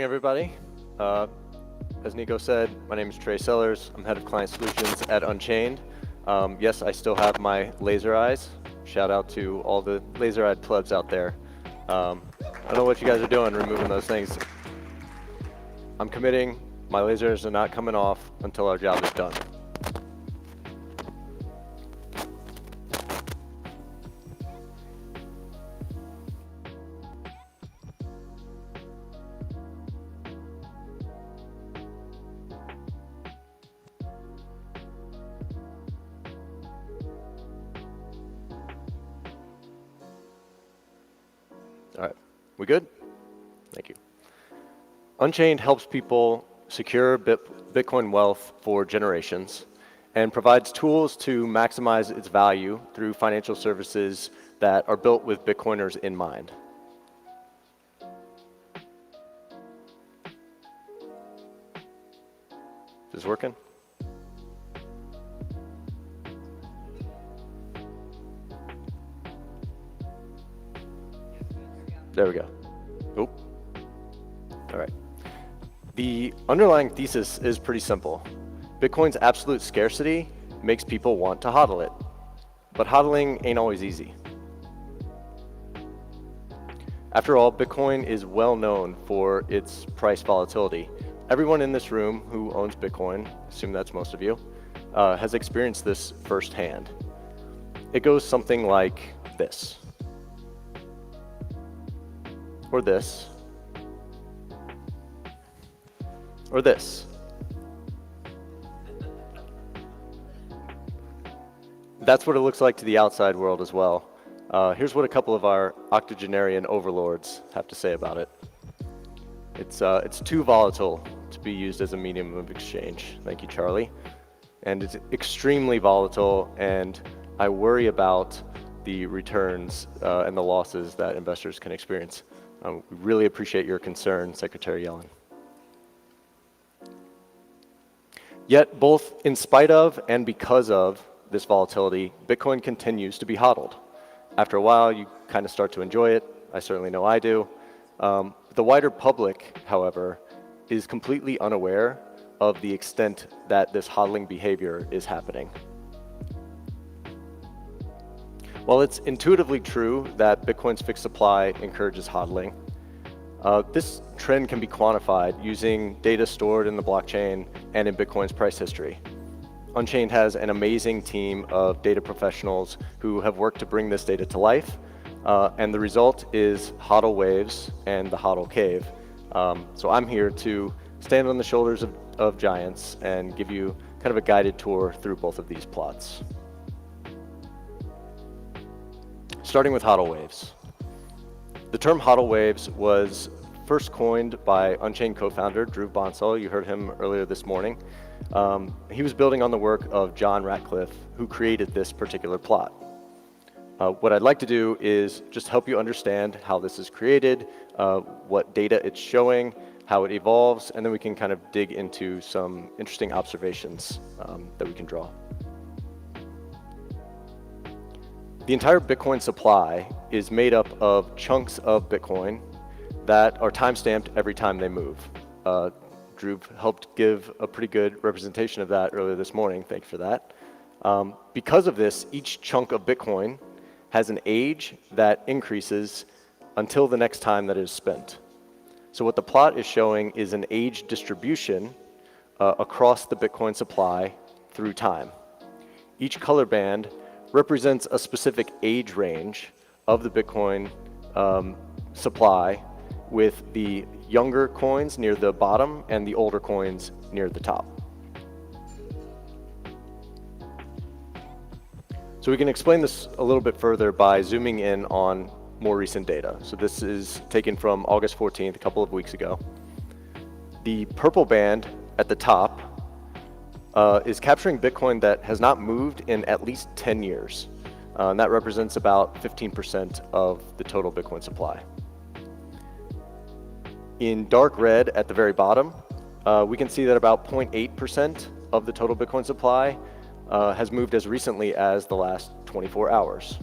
everybody. As Nico said, my name is Trey Sellars. I'm head of client solutions at Unchained. Yes, I still have my laser eyes. Shout out to all the laser-eyed plebs out there. I don't know what you guys are doing removing those things. I'm committing. My lasers are not coming off until our job is done. All right, we good? Thank you. Unchained helps people secure Bitcoin wealth for generations and provides tools to maximize its value through financial services that are built with Bitcoiners in mind. Is this working? There we go. Oop. All right. The underlying thesis is pretty simple. Bitcoin's absolute scarcity makes people want to HODL it. But HODLing ain't always easy. After all, Bitcoin is well known for its price volatility. Everyone in this room who owns Bitcoin, I assume that's most of you, has experienced this firsthand. It goes something like this. Or this, or this. That's what it looks like to the outside world as well. Here's what a couple of our octogenarian overlords have to say about it. It's too volatile to be used as a medium of exchange. Thank you, Charlie. And it's extremely volatile, and I worry about the returns and the losses that investors can experience. We really appreciate your concern, Secretary Yellen. Yet, both in spite of and because of this volatility, Bitcoin continues to be HODLed. After a while, you kind of start to enjoy it. I certainly know I do. The wider public, however, is completely unaware of the extent that this HODLing behavior is happening. While it's intuitively true that Bitcoin's fixed supply encourages HODLing, this trend can be quantified using data stored in the blockchain and in Bitcoin's price history. Unchained has an amazing team of data professionals who have worked to bring this data to life, and the result is HODL waves and the HODL cave. So I'm here to stand on the shoulders of giants and give you kind of a guided tour through both of these plots. Starting with HODL waves. The term HODL waves was first coined by Unchained co-founder Drew Bonsall. You heard him earlier this morning. He was building on the work of John Ratcliffe, who created this particular plot. What I'd like to do is just help you understand how this is created, what data it's showing, how it evolves, and then we can kind of dig into some interesting observations that we can draw. The entire Bitcoin supply is made up of chunks of Bitcoin that are time-stamped every time they move. Drew helped give a pretty good representation of that earlier this morning. Thank you for that. Because of this, each chunk of Bitcoin has an age that increases until the next time that it is spent. So what the plot is showing is an age distribution across the Bitcoin supply through time. Each color band represents a specific age range of the Bitcoin supply, with the younger coins near the bottom and the older coins near the top. So we can explain this a little bit further by zooming in on more recent data. So this is taken from August 14th, a couple of weeks ago. The purple band at the top is capturing Bitcoin that has not moved in at least 10 years. And that represents about 15% of the total Bitcoin supply. In dark red at the very bottom, we can see that about 0.8% of the total Bitcoin supply has moved as recently as the last 24 hours.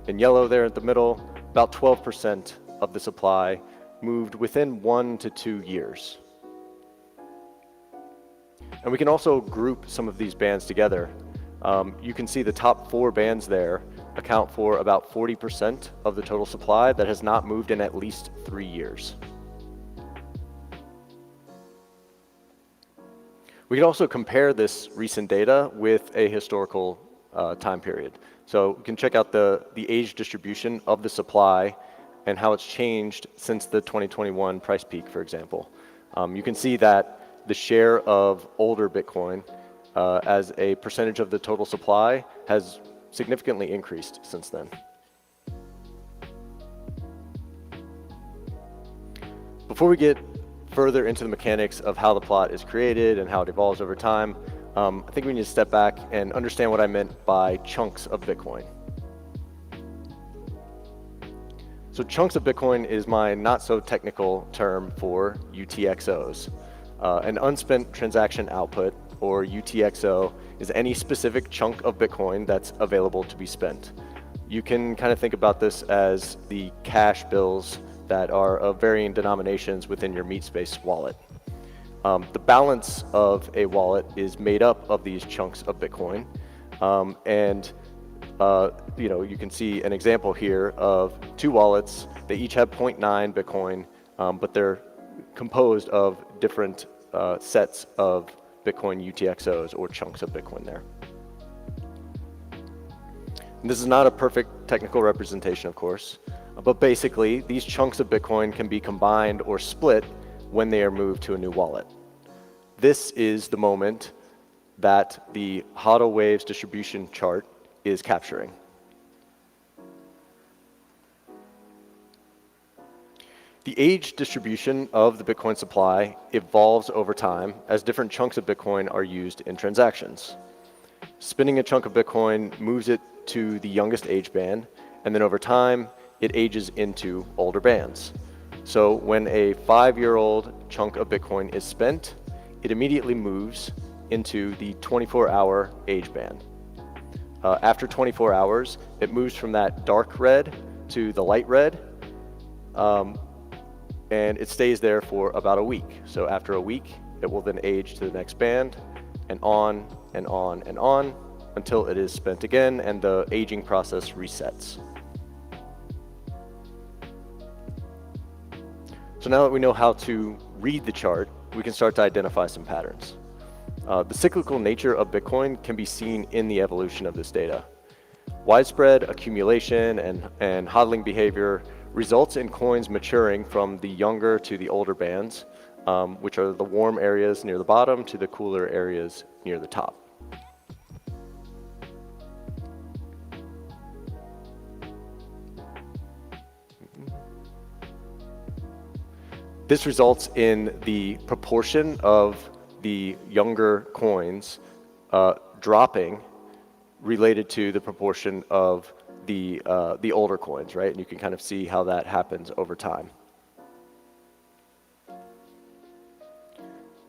In yellow there at the middle, about 12% of the supply moved within 1 to 2 years. And we can also group some of these bands together. You can see the top 4 bands there account for about 40% of the total supply that has not moved in at least 3 years. We can also compare this recent data with a historical time period. So we can check out the age distribution of the supply and how it's changed since the 2021 price peak, for example. You can see that the share of older Bitcoin as a percentage of the total supply has significantly increased since then. Before we get further into the mechanics of how the plot is created and how it evolves over time, I think we need to step back and understand what I meant by chunks of Bitcoin. So chunks of Bitcoin is my not so technical term for UTXOs. An unspent transaction output, or UTXO, is any specific chunk of Bitcoin that's available to be spent. You can kind of think about this as the cash bills that are of varying denominations within your MeatSpace wallet. The balance of a wallet is made up of these chunks of Bitcoin, you can see an example here of 2 wallets. They each have 0.9 Bitcoin, but they're composed of different sets of Bitcoin UTXOs, or chunks of Bitcoin there. And this is not a perfect technical representation, of course, but basically these chunks of Bitcoin can be combined or split when they are moved to a new wallet. This is the moment that the HODL waves distribution chart is capturing. The age distribution of the Bitcoin supply evolves over time as different chunks of Bitcoin are used in transactions. Spinning a chunk of Bitcoin moves it to the youngest age band, and then over time, it ages into older bands. So when a 5-year-old chunk of Bitcoin is spent, it immediately moves into the 24-hour age band. After 24 hours, it moves from that dark red to the light red, and it stays there for about a week. So after a week, it will then age to the next band, and on and on and on until it is spent again and the aging process resets. So now that we know how to read the chart, we can start to identify some patterns. The cyclical nature of Bitcoin can be seen in the evolution of this data. Widespread accumulation and hodling behavior results in coins maturing from the younger to the older bands, which are the warm areas near the bottom to the cooler areas near the top. This results in the proportion of the younger coins dropping related to the proportion of the older coins, right? And you can kind of see how that happens over time.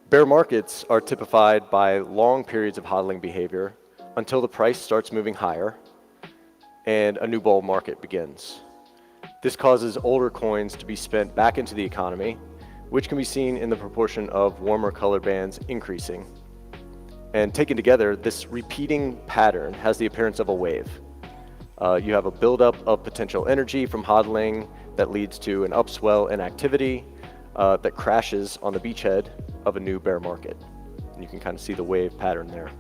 Bear markets are typified by long periods of hodling behavior until the price starts moving higher and a new bull market begins. This causes older coins to be spent back into the economy, which can be seen in the proportion of warmer color bands increasing. And taken together, this repeating pattern has the appearance of a wave. You have a buildup of potential energy from hodling that leads to an upswell in activity that crashes on the beachhead of a new bear market. And you can kind of see the wave pattern there.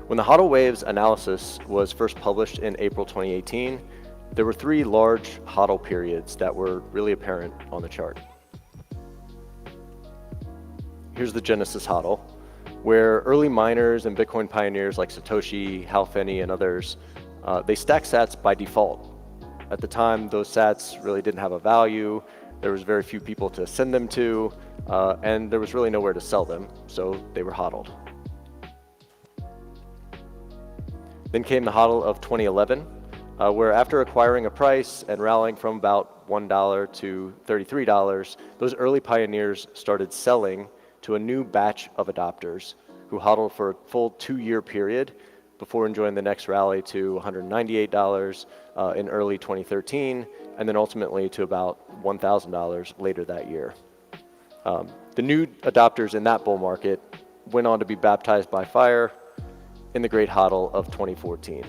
When the HODL waves analysis was first published in April 2018, there were 3 large HODL periods that were really apparent on the chart. Here's the Genesis HODL, where early miners and Bitcoin pioneers like Satoshi, Hal Finney, and others, they stacked sats by default. At the time, those sats really didn't have a value. There was very few people to send them to, and there was really nowhere to sell them, so they were HODLed. Then came the HODL of 2011, where after acquiring a price and rallying from about $1 to $33, those early pioneers started selling to a new batch of adopters who HODLed for a full 2-year period before enjoying the next rally to $198 in early 2013, and then ultimately to about $1,000 later that year. The new adopters in that bull market went on to be baptized by fire in the Great HODL of 2014.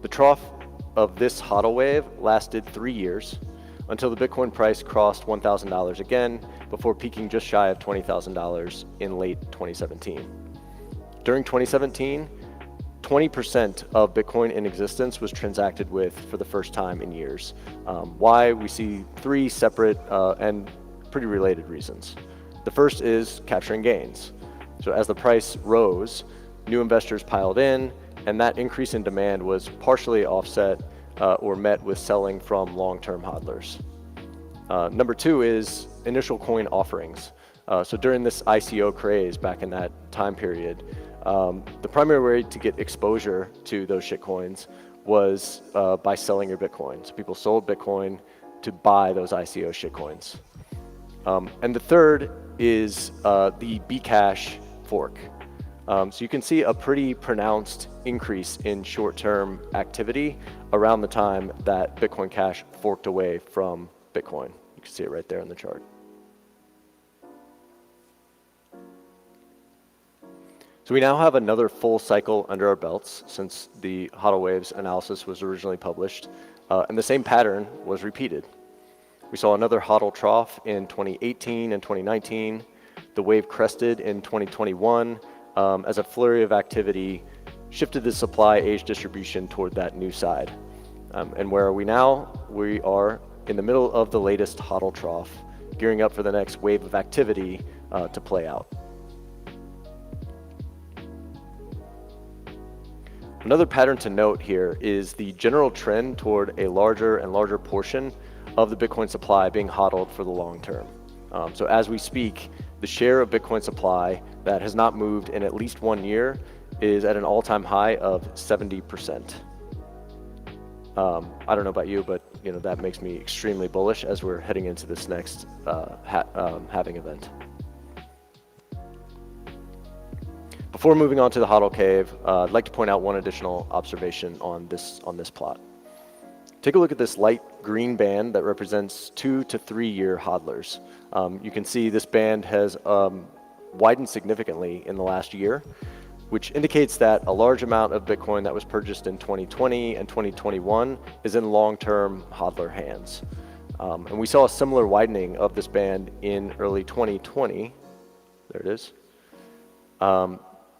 The trough of this HODL wave lasted 3 years until the Bitcoin price crossed $1,000 again before peaking just shy of $20,000 in late 2017. During 2017, 20% of Bitcoin in existence was transacted with for the first time in years. Why? We see 3 separate and pretty related reasons. The first is capturing gains. So as the price rose, new investors piled in, and that increase in demand was partially offset or met with selling from long-term hodlers. Number 2 is initial coin offerings. So during this ICO craze back in that time period, the primary way to get exposure to those shitcoins was by selling your Bitcoin. So people sold Bitcoin to buy those ICO shitcoins. And the third is the Bcash fork. So you can see a pretty pronounced increase in short-term activity around the time that Bitcoin Cash forked away from Bitcoin. You can see it right there in the chart. So we now have another full cycle under our belts since the HODL waves analysis was originally published, and the same pattern was repeated. We saw another HODL trough in 2018 and 2019. The wave crested in 2021 as a flurry of activity shifted the supply age distribution toward that new side. And where are we now? We are in the middle of the latest HODL trough, gearing up for the next wave of activity to play out. Another pattern to note here is the general trend toward a larger and larger portion of the Bitcoin supply being HODLed for the long term. So as we speak, the share of Bitcoin supply that has not moved in at least 1 year is at an all-time high of 70%. I don't know about you, but that makes me extremely bullish as we're heading into this next halving event. Before moving on to the HODL cave, I'd like to point out one additional observation on this plot. Take a look at this light green band that represents 2 to 3 year hodlers. You can see this band has widened significantly in the last year, which indicates that a large amount of Bitcoin that was purchased in 2020 and 2021 is in long-term hodler hands. And we saw a similar widening of this band in early 2020. There it is.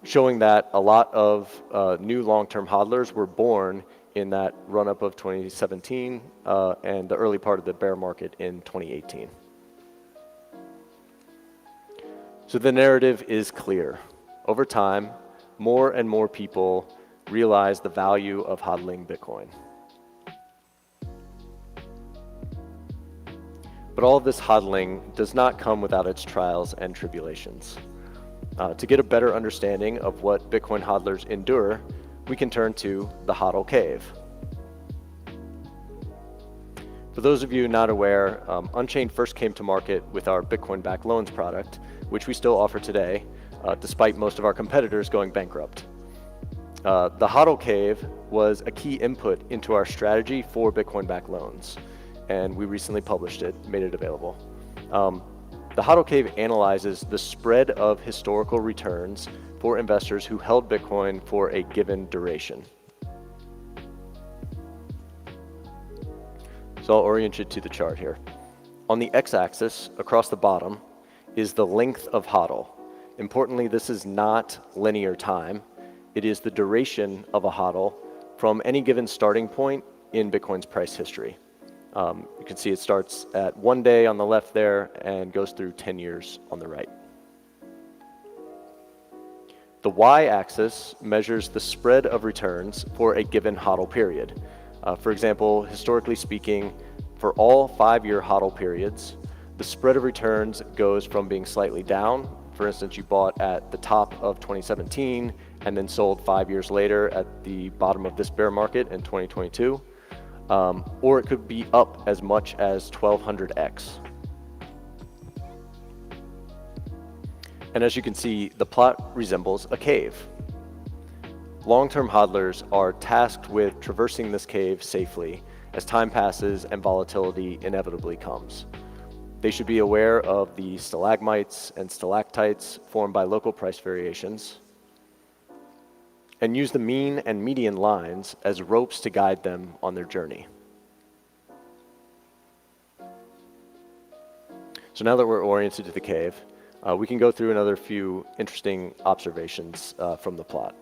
Showing that a lot of new long-term hodlers were born in that run-up of 2017 and the early part of the bear market in 2018. So the narrative is clear. Over time, more and more people realize the value of hodling Bitcoin. But all of this hodling does not come without its trials and tribulations. To get a better understanding of what Bitcoin hodlers endure, we can turn to the HODL cave. For those of you not aware, Unchained first came to market with our Bitcoin-backed loans product, which we still offer today, despite most of our competitors going bankrupt. The HODL cave was a key input into our strategy for Bitcoin-backed loans, and we recently published it, made it available. The HODL cave analyzes the spread of historical returns for investors who held Bitcoin for a given duration. So I'll orient you to the chart here. On the x-axis, across the bottom, is the length of HODL. Importantly, this is not linear time. It is the duration of a HODL from any given starting point in Bitcoin's price history. You can see it starts at 1 day on the left there and goes through 10 years on the right. The y-axis measures the spread of returns for a given HODL period. For example, historically speaking, for all 5-year HODL periods, the spread of returns goes from being slightly down. For instance, you bought at the top of 2017 and then sold 5 years later at the bottom of this bear market in 2022. Or it could be up as much as 1200x. And as you can see, the plot resembles a cave. long-term hodlers are tasked with traversing this cave safely as time passes and volatility inevitably comes. They should be aware of the stalagmites and stalactites formed by local price variations, and use the mean and median lines as ropes to guide them on their journey. So now that we're oriented to the cave, we can go through another few interesting observations from the plot.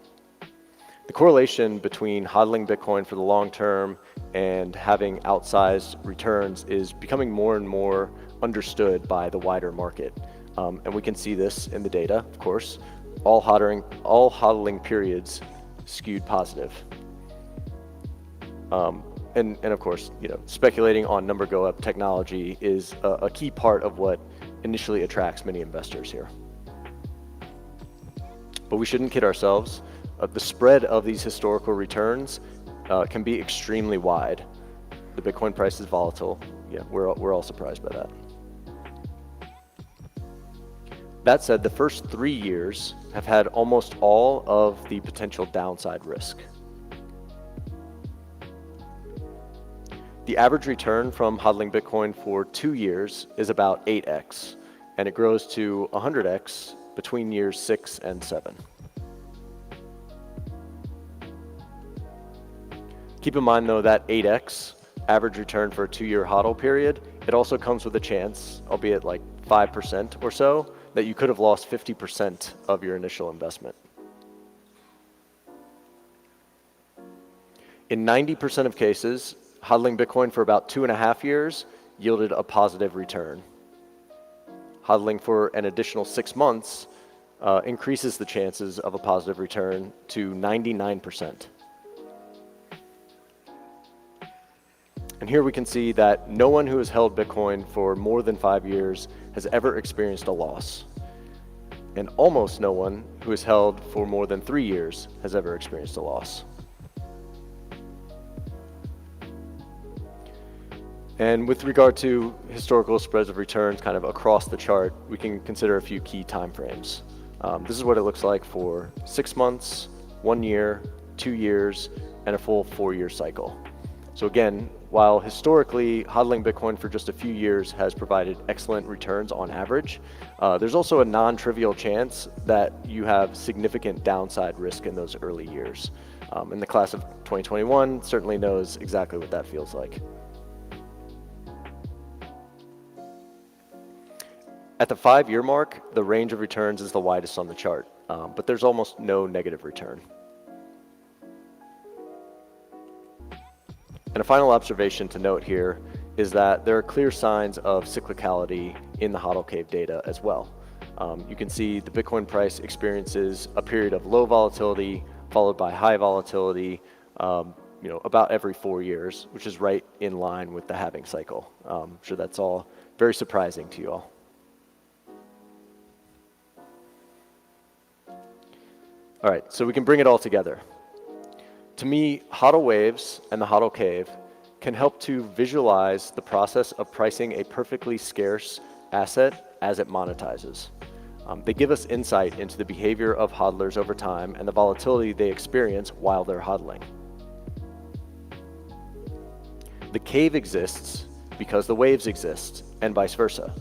The correlation between hodling Bitcoin for the long term and having outsized returns is becoming more and more understood by the wider market. And we can see this in the data, of course. All hodling periods skewed positive. And of course, speculating on number go up technology is a key part of what initially attracts many investors here. But we shouldn't kid ourselves. The spread of these historical returns can be extremely wide. The Bitcoin price is volatile. Yeah, we're all surprised by that. That said, the first 3 years have had almost all of the potential downside risk. The average return from hodling Bitcoin for 2 years is about 8x, and it grows to 100x between years 6 and 7. Keep in mind, though, that 8x average return for a 2-year hodl period, it also comes with a chance, albeit like 5% or so, that you could have lost 50% of your initial investment. In 90% of cases, hodling Bitcoin for about 2.5 years yielded a positive return. Hodling for an additional 6 months increases the chances of a positive return to 99%. And here we can see that no one who has held Bitcoin for more than 5 years has ever experienced a loss. And almost no one who has held for more than 3 years has ever experienced a loss. And with regard to historical spreads of returns kind of across the chart, we can consider a few key timeframes. This is what it looks like for 6 months, 1 year, 2 years, and a full 4-year cycle. So again, while historically hodling Bitcoin for just a few years has provided excellent returns on average, there's also a non-trivial chance that you have significant downside risk in those early years. And the class of 2021 certainly knows exactly what that feels like. At the 5-year mark, the range of returns is the widest on the chart, but there's almost no negative return. And a final observation to note here is that there are clear signs of cyclicality in the HODL cave data as well. You can see the Bitcoin price experiences a period of low volatility followed by high volatility, about every 4 years, which is right in line with the halving cycle. I'm sure that's all very surprising to you all. All right, so we can bring it all together. To me, HODL waves and the HODL cave can help to visualize the process of pricing a perfectly scarce asset as it monetizes. They give us insight into the behavior of hodlers over time and the volatility they experience while they're hodling. The cave exists because the waves exist, and vice versa.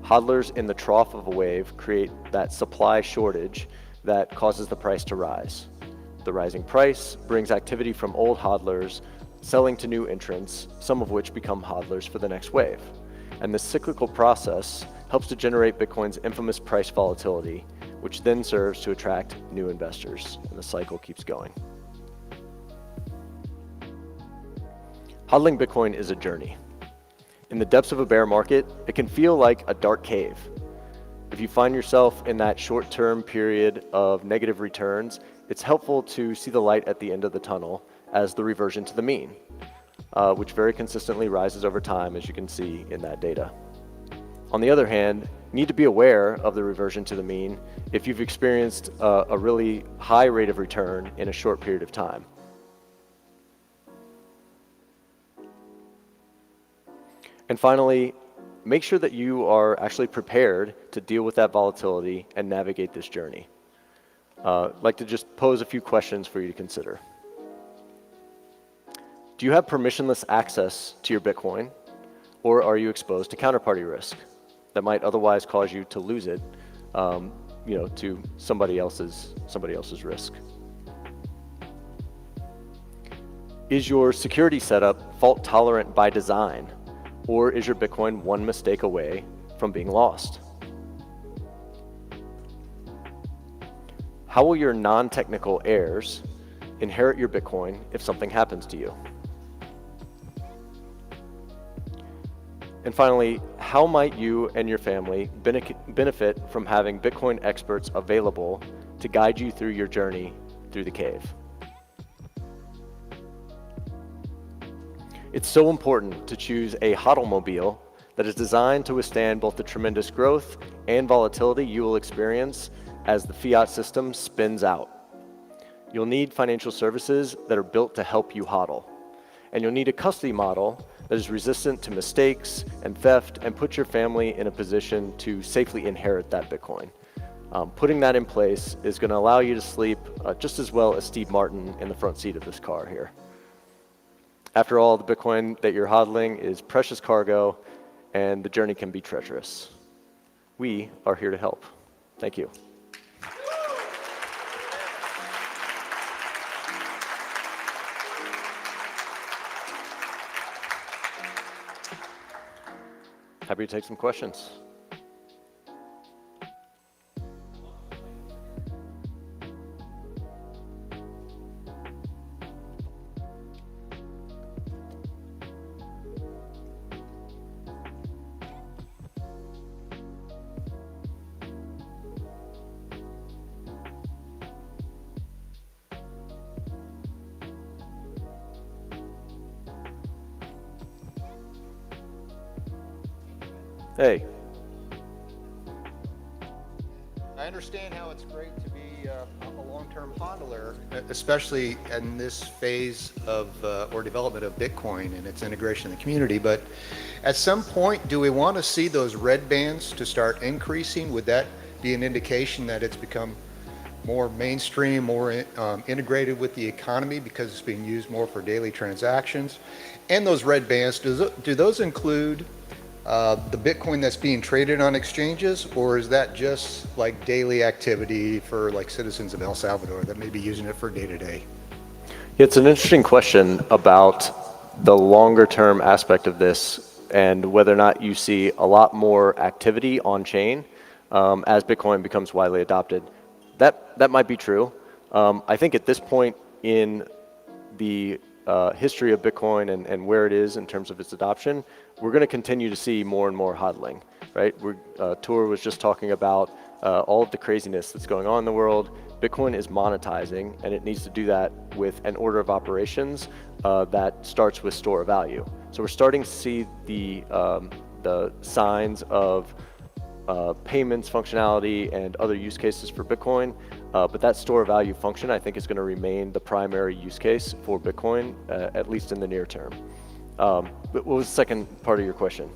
Hodlers in the trough of a wave create that supply shortage that causes the price to rise. The rising price brings activity from old hodlers selling to new entrants, some of which become hodlers for the next wave. And this cyclical process helps to generate Bitcoin's infamous price volatility, which then serves to attract new investors, and the cycle keeps going. Hodling Bitcoin is a journey. In the depths of a bear market, it can feel like a dark cave. If you find yourself in that short-term period of negative returns, it's helpful to see the light at the end of the tunnel as the reversion to the mean, which very consistently rises over time, as you can see in that data. On the other hand, you need to be aware of the reversion to the mean if you've experienced a really high rate of return in a short period of time. And finally, make sure that you are actually prepared to deal with that volatility and navigate this journey. I'd like to just pose a few questions for you to consider. Do you have permissionless access to your Bitcoin, or are you exposed to counterparty risk that might otherwise cause you to lose it, to somebody else's risk? Is your security setup fault tolerant by design, or is your Bitcoin one mistake away from being lost? How will your non-technical heirs inherit your Bitcoin if something happens to you? And finally, how might you and your family benefit from having Bitcoin experts available to guide you through your journey through the cave? It's so important to choose a HODL-mobile that is designed to withstand both the tremendous growth and volatility you will experience as the fiat system spins out. You'll need financial services that are built to help you HODL. And you'll need a custody model that is resistant to mistakes and theft and put your family in a position to safely inherit that Bitcoin. Putting that in place is going to allow you to sleep just as well as Steve Martin in the front seat of this car here. After all, the Bitcoin that you're hodling is precious cargo, and the journey can be treacherous. We are here to help. Thank you. Happy to take some questions. Hey. I understand how it's great to be a long-term hodler, especially in this phase of or development of Bitcoin and its integration in the community. But at some point, do we want to see those red bands to start increasing? Would that be an indication that it's become more mainstream, more integrated with the economy because it's being used more for daily transactions? And those red bands, do those include the Bitcoin that's being traded on exchanges, or is that just like daily activity for like citizens of El Salvador that may be using it for day-to-day? It's an interesting question about the longer term aspect of this and whether or not you see a lot more activity on chain as Bitcoin becomes widely adopted. That might be true. I think at this point in the history of Bitcoin and where it is in terms of its adoption, we're going to continue to see more and more hodling, right? Tor was just talking about all of the craziness that's going on in the world. Bitcoin is monetizing, and it needs to do that with an order of operations that starts with store of value. So we're starting to see the signs of payments functionality and other use cases for Bitcoin, but that store of value function I think is going to remain the primary use case for Bitcoin, at least in the near term. But what was the second part of your question?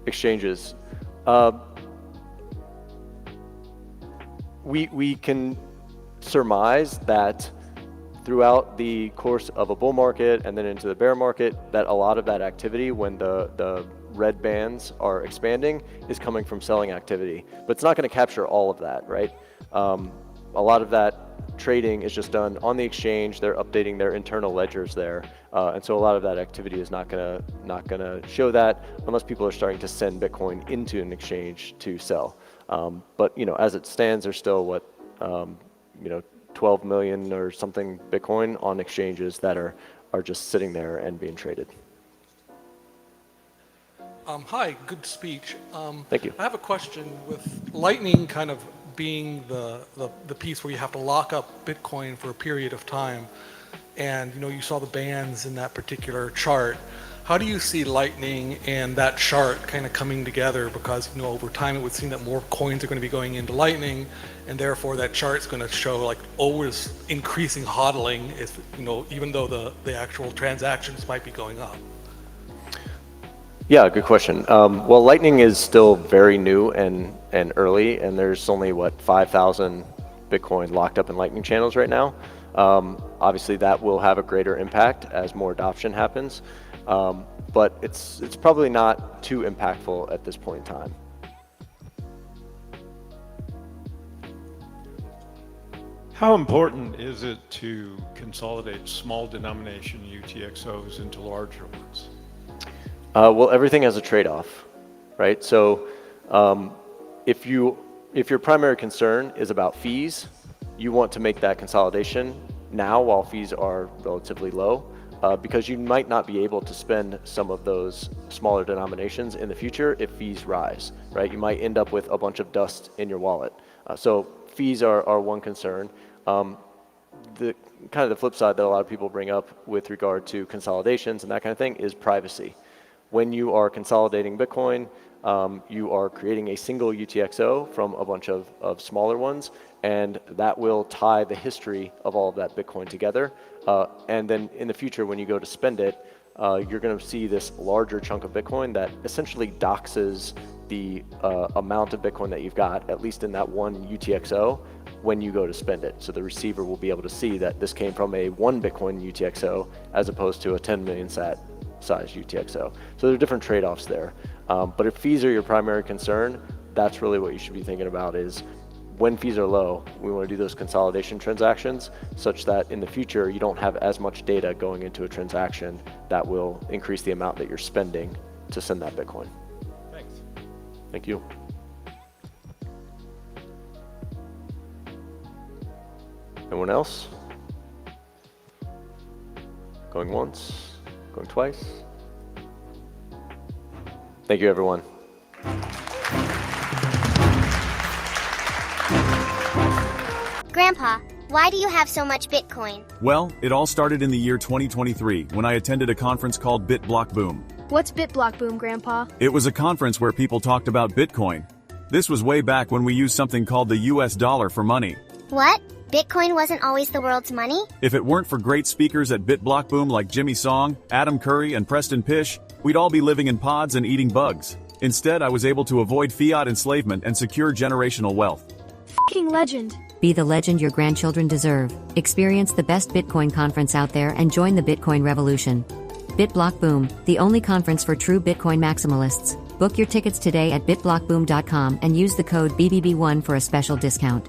Exchanges. We can surmise that throughout the course of a bull market and then into the bear market, that a lot of that activity when the red bands are expanding is coming from selling activity. But it's not going to capture all of that, right? A lot of that trading is just done on the exchange. They're updating their internal ledgers there, and so a lot of that activity is not gonna show that unless people are starting to send Bitcoin into an exchange to sell. But as it stands, there's still 12 million or something Bitcoin on exchanges that are just sitting there and being traded. Hi, good speech. Thank you. I have a question. With Lightning kind of being the piece where you have to lock up Bitcoin for a period of time, and you saw the bands in that particular chart. How do you see Lightning and that chart kind of coming together? Because over time it would seem that more coins are going to be going into Lightning, and therefore that chart's going to show like always increasing hodling, if even though the actual transactions might be going up. Yeah, good question. Well, Lightning is still very new and early, and there's only, what, 5,000 Bitcoin locked up in Lightning channels right now. Obviously, that will have a greater impact as more adoption happens, but it's probably not too impactful at this point in time. How important is it to consolidate small denomination UTXOs into larger ones? Well, everything has a trade-off, right? So if your primary concern is about fees, you want to make that consolidation now while fees are relatively low, because you might not be able to spend some of those smaller denominations in the future if fees rise, right? You might end up with a bunch of dust in your wallet. So fees are one concern. The kind of the flip side that a lot of people bring up with regard to consolidations and that kind of thing is privacy. When you are consolidating Bitcoin, you are creating a single UTXO from a bunch of smaller ones, and that will tie the history of all of that Bitcoin together. And then in the future, when you go to spend it, you're going to see this larger chunk of Bitcoin that essentially doxes the amount of Bitcoin that you've got, at least in that one UTXO, when you go to spend it. So the receiver will be able to see that this came from a 1 Bitcoin UTXO as opposed to a 10 million sat size UTXO. So there are different trade-offs there. But if fees are your primary concern, that's really what you should be thinking about is when fees are low, we want to do those consolidation transactions such that in the future, you don't have as much data going into a transaction that will increase the amount that you're spending to send that Bitcoin. Thanks. Thank you. Anyone else? Going once, going twice. Thank you, everyone. Grandpa, why do you have so much Bitcoin? Well, it all started in the year 2023 when I attended a conference called BitBlockBoom. What's BitBlockBoom, Grandpa? It was a conference where people talked about Bitcoin. This was way back when we used something called the US dollar for money. What? Bitcoin wasn't always the world's money? If it weren't for great speakers at BitBlockBoom like Jimmy Song, Adam Curry, and Preston Pish, we'd all be living in pods and eating bugs. Instead, I was able to avoid fiat enslavement and secure generational wealth. F***ing legend. Be the legend your grandchildren deserve. Experience the best Bitcoin conference out there and join the Bitcoin revolution. BitBlockBoom, the only conference for true Bitcoin maximalists. Book your tickets today at bitblockboom.com and use the code BBB1 for a special discount.